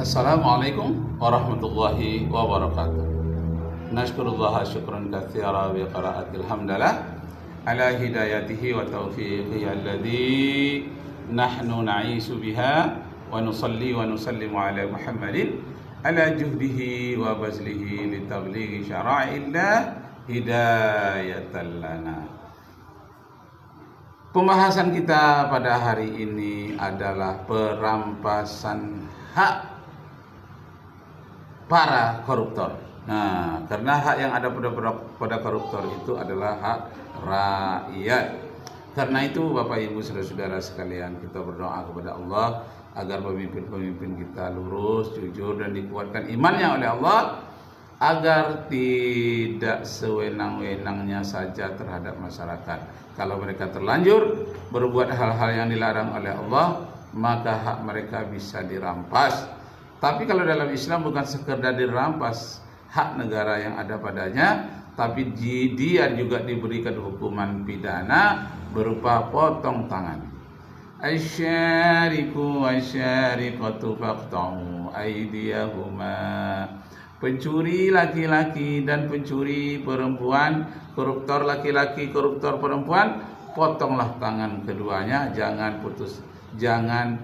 Assalamualaikum warahmatullahi wabarakatuh. Nashkurullah syukran katsira bi qiraatil hamdalah ala hidayatihi wa taufiqihi alladhi nahnu na'isu biha wa nusalli wa nusallimu ala Muhammadin ala juhdihi wa bazlihi li tablighi syara'illah hidayatan lana. Pembahasan kita pada hari ini adalah perampasan hak para koruptor. Nah, karena hak yang ada pada koruptor itu adalah hak rakyat. Karena itu Bapak Ibu saudara-saudara sekalian, kita berdoa kepada Allah agar pemimpin-pemimpin kita lurus, jujur dan dikuatkan imannya oleh Allah, agar tidak sewenang-wenangnya saja terhadap masyarakat. Kalau mereka terlanjur berbuat hal-hal yang dilarang oleh Allah, maka hak mereka bisa dirampas. Tapi kalau dalam Islam bukan sekedar dirampas hak negara yang ada padanya, tapi dia juga diberikan hukuman pidana berupa potong tangan. Asyariku wasyariqatu faqta'u aydiyahuma. Pencuri laki-laki dan pencuri perempuan, koruptor laki-laki, koruptor perempuan, potonglah tangan keduanya, jangan putus, jangan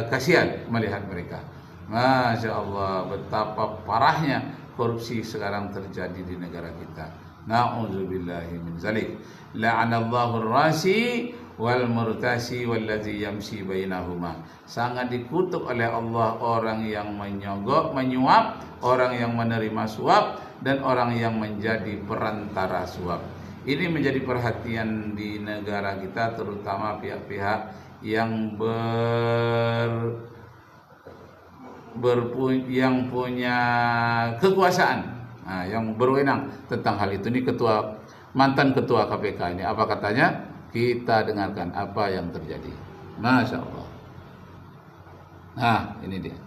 kasihan melihat mereka. Masya Allah, betapa parahnya korupsi sekarang terjadi di negara kita. Na'udzubillahi min zalik. La'anallahu ar-rasi wal murtasi wallazi yamshi bainahuma. Sangat dikutuk oleh Allah orang yang menyogok, menyuap, orang yang menerima suap, dan orang yang menjadi perantara suap. Ini menjadi perhatian di negara kita, terutama pihak-pihak yang yang punya kekuasaan, yang berwenang tentang hal itu. Ini mantan ketua KPK ini, apa katanya? Kita dengarkan apa yang terjadi. Masya Allah. Nah, ini dia.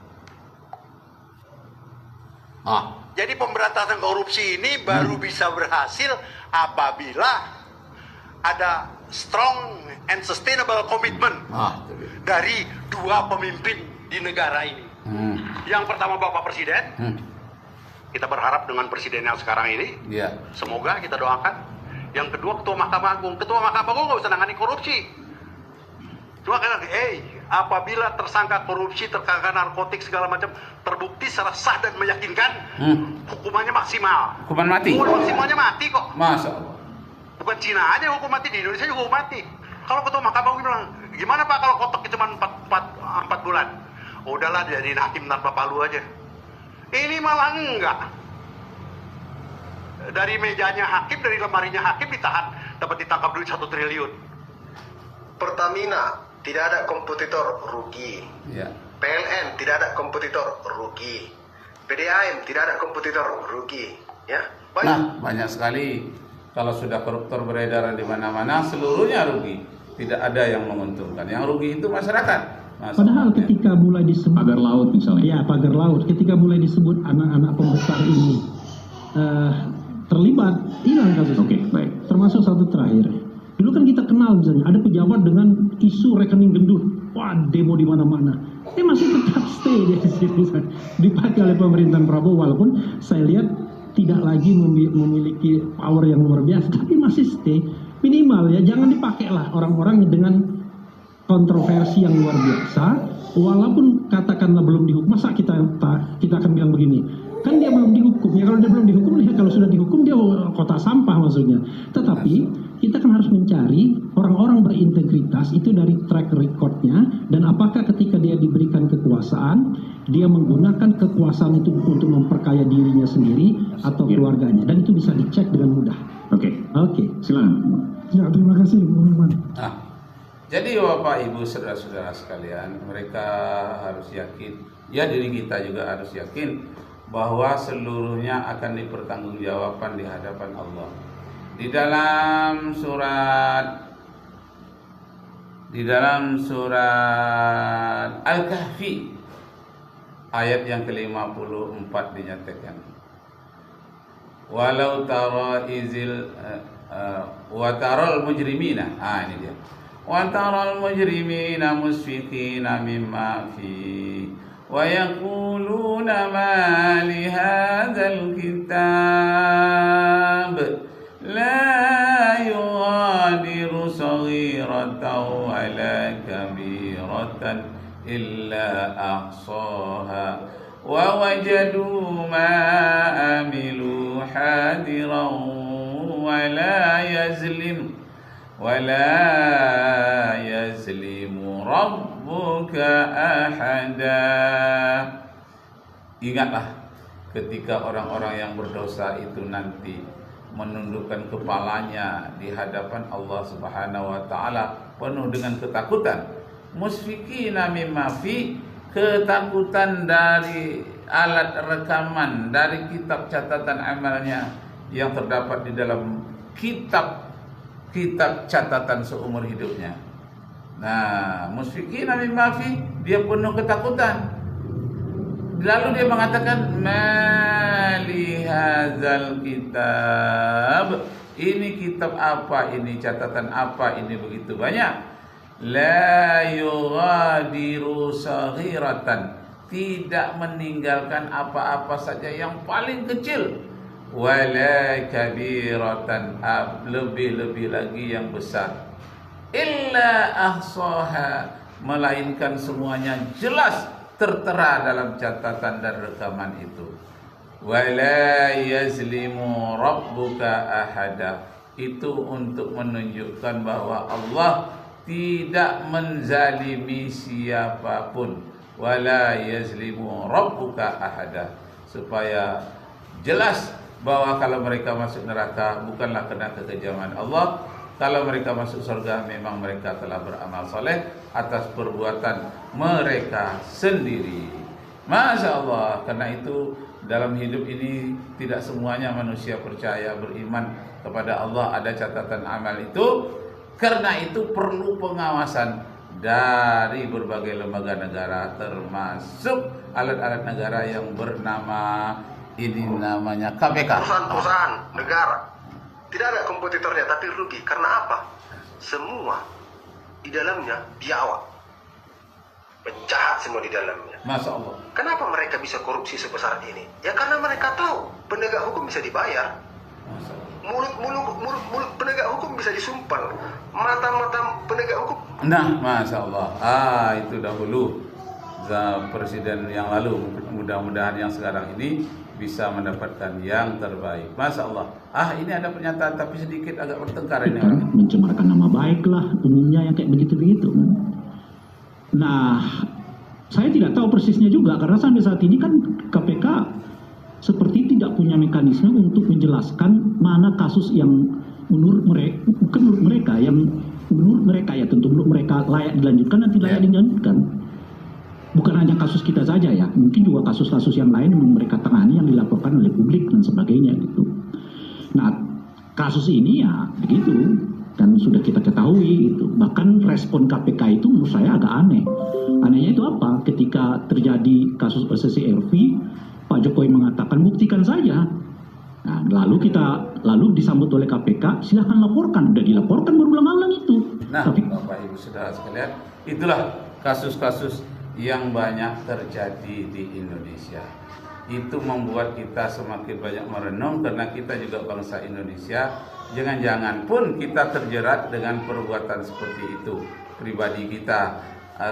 Jadi pemberantasan korupsi ini baru bisa berhasil apabila ada strong and sustainable commitment dari dua pemimpin di negara ini. Yang pertama Bapak Presiden. Kita berharap dengan presiden yang sekarang ini, semoga kita doakan. Yang kedua Ketua Mahkamah Agung. Ketua Mahkamah Agung nggak usah nangani korupsi. Cuma kan, apabila tersangka korupsi, tersangka narkotik segala macam terbukti secara sah dan meyakinkan, hukumannya maksimal. Hukuman mati. Hukuman maksimalnya mati kok. Masya Allah. Bukan Cina aja hukum mati, di Indonesia juga hukum mati. Kalau Ketua Mahkamah Agung bilang, gimana Pak kalau kotak cuma 4 bulan? Udahlah jadi hakim tanpa palu aja. Ini malah enggak. Dari mejanya hakim, dari lemarinya hakim ditahan, dapat ditangkap duit 1 triliun. Pertamina tidak ada kompetitor, rugi. PLN tidak ada kompetitor, rugi. PDAM tidak ada kompetitor, rugi. Ya, banyak sekali. Kalau sudah koruptor beredar di mana-mana, seluruhnya rugi. Tidak ada yang menguntungkan. Yang rugi itu masyarakat. Padahal ketika mulai disebut pagar laut misalnya, ya pagar laut, ketika mulai disebut anak-anak pembesar ini terlibat, hilang kasus. Oke, baik. Termasuk satu terakhir. Dulu kan kita kenal misalnya ada pejabat dengan isu rekening gendut, wah demo di mana-mana. Dia masih tetap stay di situ, dipakai oleh pemerintahan Prabowo, walaupun saya lihat tidak lagi memiliki power yang luar biasa, tapi masih stay. Minimal ya, jangan dipakai lah orang-orang dengan kontroversi yang luar biasa, walaupun katakanlah belum dihukum. Masa kita akan bilang begini, kan dia belum dihukum ya. Kalau dia belum dihukum, ya kalau sudah dihukum dia kotak sampah maksudnya. Tetapi kita kan harus mencari orang-orang berintegritas itu dari track recordnya, dan apakah ketika dia diberikan kekuasaan, dia menggunakan kekuasaan itu untuk memperkaya dirinya sendiri atau keluarganya, dan itu bisa dicek dengan mudah. Oke, silakan. Ya, terima kasih Bung Iman. Jadi Bapak Ibu saudara-saudara sekalian, mereka harus yakin, ya diri kita juga harus yakin bahwa seluruhnya akan dipertanggungjawabkan di hadapan Allah. Di dalam surat Al-Kahfi ayat yang ke-54 dinyatakan, walau tara izil wa taral mujrimina, ini dia, wa taral mujrimina musfiqina mimma fi wa yaqulu ما لهذا الكتاب لا يغادر صغيرة ولا كبيرة إلا أحصاها ووجدوا ما عملوا حاضرا ولا يظلم ربك أحدا. Ingatlah ketika orang-orang yang berdosa itu nanti menundukkan kepalanya di hadapan Allah Subhanahu wa taala penuh dengan ketakutan. Musfikina mimma fi, ketakutan dari alat rekaman, dari kitab catatan amalnya yang terdapat di dalam kitab catatan seumur hidupnya. Nah, musfikina mimma fi, dia penuh ketakutan. Lalu dia mengatakan, mali hadzal kitab, ini kitab apa ini, catatan apa ini begitu banyak. La yughadiru saghiratan, tidak meninggalkan apa-apa saja yang paling kecil. Wala kabiratan, lebih-lebih lagi yang besar. Illa ahsaha, melainkan semuanya jelas tertera dalam catatan dan rekaman itu. Wala yazlimu rabbuka ahada, itu untuk menunjukkan bahwa Allah tidak menzalimi siapapun. Wala yazlimu rabbuka ahada, supaya jelas bahwa kalau mereka masuk neraka bukanlah karena kekejaman Allah. Kalau mereka masuk surga memang mereka telah beramal soleh atas perbuatan mereka sendiri. Masya Allah. Karena itu dalam hidup ini tidak semuanya manusia percaya beriman kepada Allah ada catatan amal itu. Karena itu perlu pengawasan dari berbagai lembaga negara, termasuk alat-alat negara yang bernama, ini namanya KPK. Perusahaan negara tidak ada kompetitornya tapi rugi. Karena apa? Semua di dalamnya biawak, penjahat semua di dalamnya. Masya Allah. Kenapa mereka bisa korupsi sebesar ini? Ya karena mereka tahu penegak hukum bisa dibayar. Mulut penegak hukum bisa disumpal. Mata-mata penegak hukum. Nah, Masya Allah. Itu dahulu presiden yang lalu. Mudah-mudahan yang sekarang ini bisa mendapatkan yang terbaik. Masya Allah. Ini ada pernyataan tapi sedikit agak bertengkar ini orang. Mencemarkan nama baik lah umumnya yang kayak begitu-begitu. Nah, saya tidak tahu persisnya juga karena sampai saat ini kan KPK seperti tidak punya mekanisme untuk menjelaskan mana kasus yang menurut mereka, bukan menurut mereka, yang menurut mereka ya tentu menurut mereka layak dilanjutkan dan tidak layak dilanjutkan. Bukan hanya kasus kita saja ya, mungkin juga kasus-kasus yang lain yang mereka tangani yang dilaporkan oleh publik dan sebagainya gitu. Nah, kasus ini ya begitu dan sudah kita ketahui gitu. Bahkan respon KPK itu menurut saya agak aneh. Anehnya itu apa? Ketika terjadi kasus OCCRV, Pak Jokowi mengatakan buktikan saja. Nah, lalu disambut oleh KPK, silahkan laporkan. Sudah dilaporkan berulang-ulang itu. Nah, tapi Bapak Ibu Saudara sekalian, itulah kasus-kasus yang banyak terjadi di Indonesia. Itu membuat kita semakin banyak merenung karena kita juga bangsa Indonesia. Jangan-jangan pun kita terjerat dengan perbuatan seperti itu. Pribadi kita,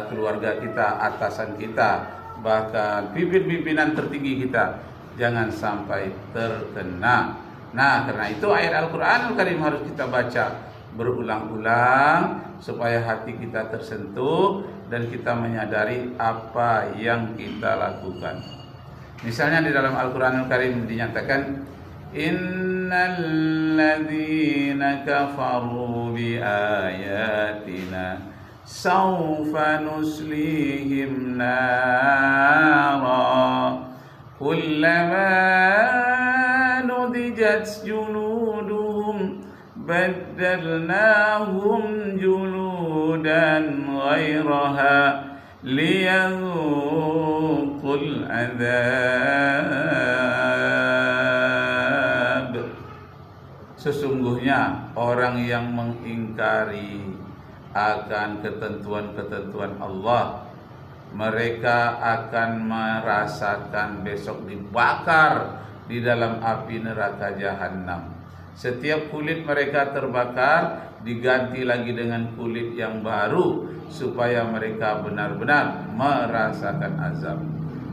keluarga kita, atasan kita, bahkan pimpinan tertinggi kita. Jangan sampai terkena. Nah, karena itu ayat Al-Quranul Karim harus kita baca berulang-ulang supaya hati kita tersentuh dan kita menyadari apa yang kita lakukan. Misalnya di dalam Al-Quranul Karim dinyatakan, innal ladzina kafaru bi ayatina sawfa nuslihim nara kullama nudijat junuduhum baddalnahum juludan ghairaha liyadhuqul adzab. Sesungguhnya orang yang mengingkari akan ketentuan-ketentuan Allah mereka akan merasakan besok dibakar di dalam api neraka jahanam. Setiap kulit mereka terbakar diganti lagi dengan kulit yang baru supaya mereka benar-benar merasakan azab.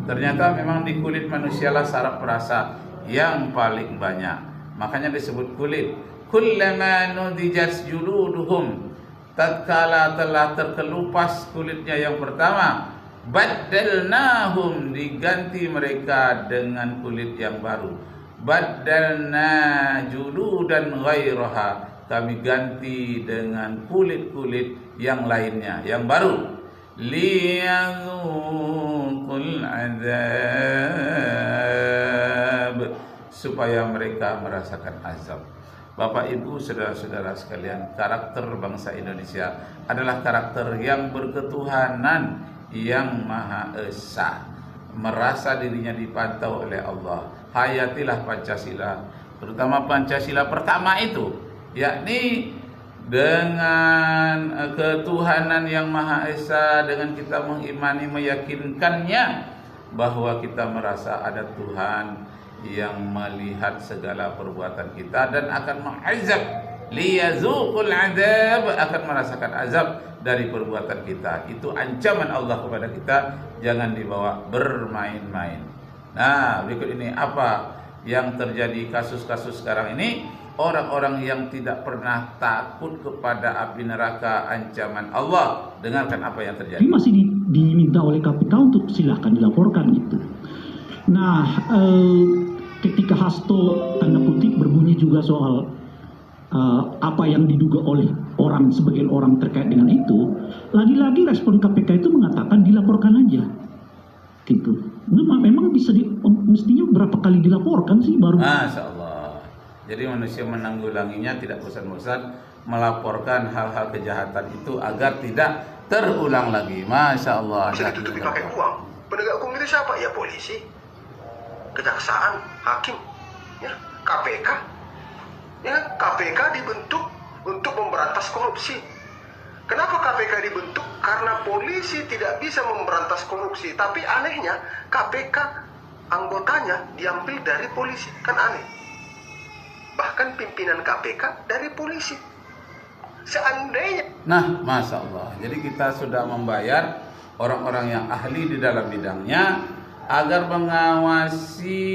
Ternyata memang di kulit manusialah saraf perasa yang paling banyak. Makanya disebut kulit. Kullama nudijat juluduhum, tatkala telah terkelupas kulitnya yang pertama, baddalnahum, diganti mereka dengan kulit yang baru. Baddalna juludan ghairaha, kami ganti dengan kulit-kulit yang lainnya, yang baru. Liyadzuqul azab, supaya mereka merasakan azab. Bapak Ibu saudara-saudara sekalian, karakter bangsa Indonesia adalah karakter yang berketuhanan, yang Maha Esa, merasa dirinya dipantau oleh Allah. Hayatilah Pancasila, terutama Pancasila pertama itu, yakni dengan ketuhanan yang Maha Esa, dengan kita mengimani, meyakinkannya bahwa kita merasa ada Tuhan yang melihat segala perbuatan kita dan akan mengazab. Liyazuqul azab, akan merasakan azab dari perbuatan kita. Itu ancaman Allah kepada kita, jangan dibawa bermain-main. Nah, berikut ini apa yang terjadi kasus-kasus sekarang ini. Orang-orang yang tidak pernah takut kepada api neraka, ancaman Allah. Dengarkan apa yang terjadi. Ini masih diminta oleh KPK untuk silahkan dilaporkan gitu. Nah, ketika Hasto tanda kutip berbunyi juga soal apa yang diduga oleh sebagian orang terkait dengan itu, lagi-lagi respon KPK itu mengatakan dilaporkan aja, gitu. Memang bisa mestinya berapa kali dilaporkan sih baru? Masya Allah. Jadi manusia menanggulanginya tidak bosan-bosan melaporkan hal-hal kejahatan itu agar tidak terulang lagi. Masya Allah. Bisa ditutupi pakai uang. Penegak hukum itu siapa? Ya polisi, kejaksaan, hakim, ya KPK. Ya, KPK dibentuk untuk memberantas korupsi. Kenapa KPK dibentuk? Karena polisi tidak bisa memberantas korupsi. Tapi anehnya KPK anggotanya diambil dari polisi. Kan aneh. Bahkan pimpinan KPK dari polisi. Seandainya. Nah, Masya Allah. Jadi kita sudah membayar orang-orang yang ahli di dalam bidangnya agar mengawasi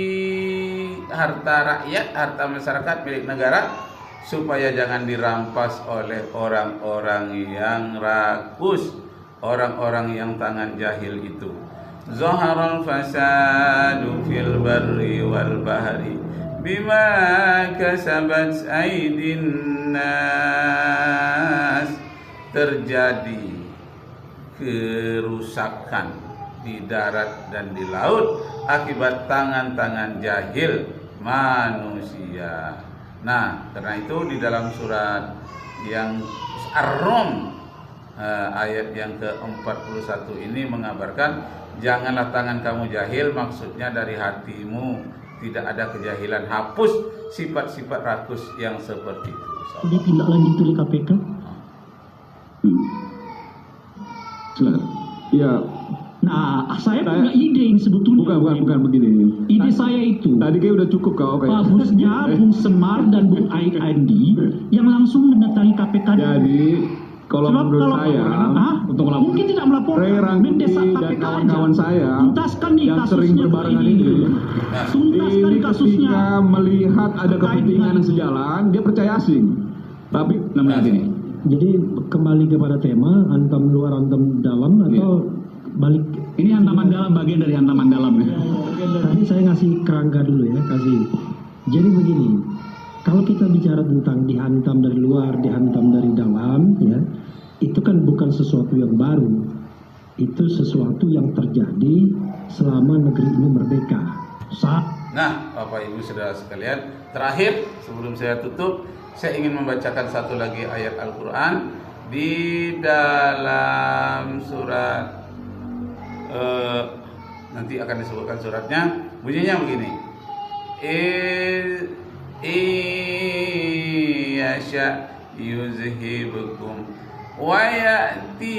harta rakyat, harta masyarakat milik negara, supaya jangan dirampas oleh orang-orang yang rakus, orang-orang yang tangan jahil itu. Zaharal fasadu fil barri wal bahri bima kasabat aydin nas. Terjadi kerusakan di darat dan di laut akibat tangan-tangan jahil manusia. Nah, karena itu di dalam surat yang Ar-Rum ayat yang ke-41 ini mengabarkan, janganlah tangan kamu jahil, maksudnya dari hatimu tidak ada kejahilan, hapus sifat-sifat rakus yang seperti itu. Ditindaklanjuti oleh KPK. Ya. Nah, saya punya ide ini sebetulnya. Bukan begini. Ide saya itu. Tadi kayak udah cukup kau. Bagusnya Bung Semar dan Bung Andi yang langsung mendatangi KPK. Jadi kalau menurut saya untuk melaporkan, mungkin tidak melaporkan, Ray Rangkuti mendesak dan KPK kawan-kawan saya tuntaskan nih yang sering berbarengan ini tuntaskan kasusnya. Ketika melihat ada kepentingan yang sejalan, dia percaya asing. Tapi namanya gini. Jadi kembali kepada tema hantam luar hantam dalam atau balik. Ini hantaman dalam, bagian dari hantaman dalam ya. Tadi saya ngasih kerangka dulu ya, kasih. Jadi begini, kalau kita bicara tentang dihantam dari luar, dihantam dari dalam, ya, itu kan bukan sesuatu yang baru. Itu sesuatu yang terjadi selama negeri ini merdeka. Nah, Bapak Ibu Saudara sekalian, terakhir sebelum saya tutup, saya ingin membacakan satu lagi ayat Al-Quran di dalam surat nanti akan disebutkan suratnya. Bunyinya begini: yasha yuzhibukum wa ya'ti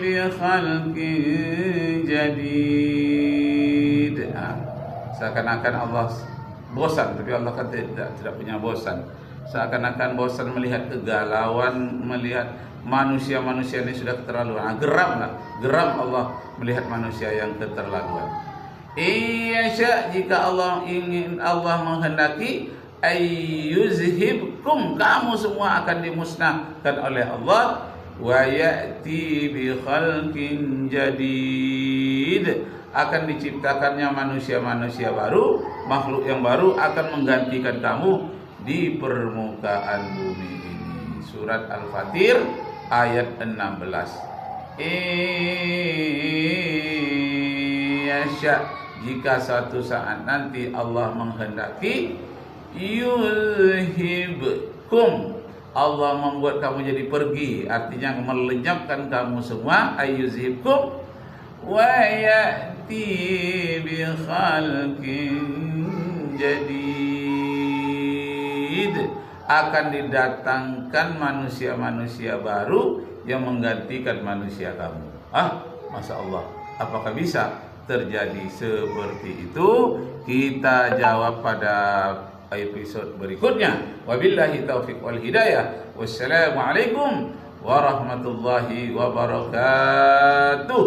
bi khalqin jadid. Seakan-akan Allah bosan, tapi Allah kan tidak punya bosan. Seakan-akan bosan melihat kegalauan, melihat manusia-manusia ini sudah keterlaluan. Geram Allah melihat manusia yang keterlaluan. Iya, jika Allah ingin, Allah menghendaki, ayyuzhibkum, kamu semua akan dimusnahkan oleh Allah, wa ya'ti bi khalqin jadid, akan diciptakannya manusia-manusia baru, makhluk yang baru akan menggantikan kamu di permukaan bumi ini. Surat Al-Fatir ayat 16. Yasha, jika suatu saat nanti Allah menghendaki, yulhibkum, Allah membuat kamu jadi pergi, artinya melenyapkan kamu semua, ayyuzhibkum, wa ya'ti bi khalqin jadid, akan didatangkan manusia-manusia baru yang menggantikan manusia kamu. Masya Allah, apakah bisa terjadi seperti itu? Kita jawab pada episode berikutnya. Wabillahi taufiq wal hidayah. Wassalamualaikum warahmatullahi wabarakatuh.